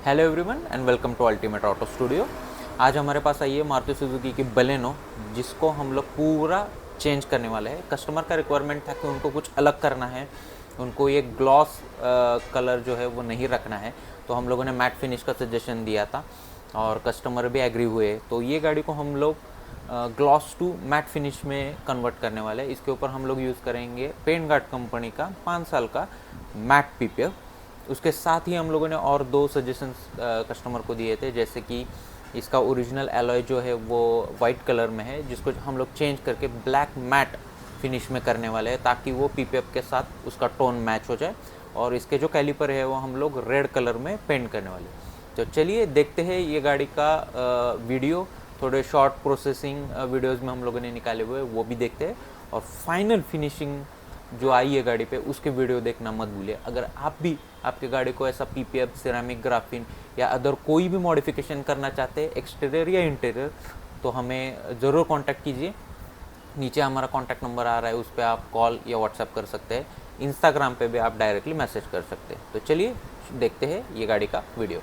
Hello everyone and welcome to ultimate auto studio. आज हमारे पास आई है मारुति सुजुकी की बलेनो, जिसको हम लोग पूरा चेंज करने वाले हैं। कस्टमर का रिक्वायरमेंट था कि उनको कुछ अलग करना है, उनको ये ग्लॉस कलर जो है वो नहीं रखना है, तो हम लोगों ने मैट फिनिश का सजेशन दिया था और कस्टमर भी एग्री हुए। तो ये गाड़ी को हम लोग ग्लॉस टू मैट फिनिश में कन्वर्ट करने वाले हैं। इसके ऊपर हम लोग यूज़ करेंगे पेंट गार्ड कंपनी का 5 साल का मैट पीपीएफ। उसके साथ ही हम लोगों ने और 2 सजेशंस कस्टमर को दिए थे, जैसे कि इसका ओरिजिनल एलॉय जो है वो वाइट कलर में है, जिसको हम लोग चेंज करके ब्लैक मैट फिनिश में करने वाले हैं, ताकि वो पीपीएफ के साथ उसका टोन मैच हो जाए। और इसके जो कैलिपर है वो हम लोग रेड कलर में पेंट करने वाले हैं। तो चलिए देखते हैं ये गाड़ी का वीडियो। थोड़े शॉर्ट प्रोसेसिंग वीडियोज़ में हम लोगों ने निकाले हुए वो भी देखते हैं, और फाइनल फिनिशिंग जो आई है गाड़ी पे उसके वीडियो देखना मत भूलिए। अगर आप भी आपके गाड़ी को ऐसा पीपीएफ, सिरेमिक, ग्राफिन या अदर कोई भी मॉडिफिकेशन करना चाहते हैं, एक्सटीरियर या इंटीरियर, तो हमें ज़रूर कांटेक्ट कीजिए। नीचे हमारा कांटेक्ट नंबर आ रहा है, उस पर आप कॉल या व्हाट्सएप कर सकते हैं। इंस्टाग्राम पे भी आप डायरेक्टली मैसेज कर सकते हैं। तो चलिए देखते हैं ये गाड़ी का वीडियो।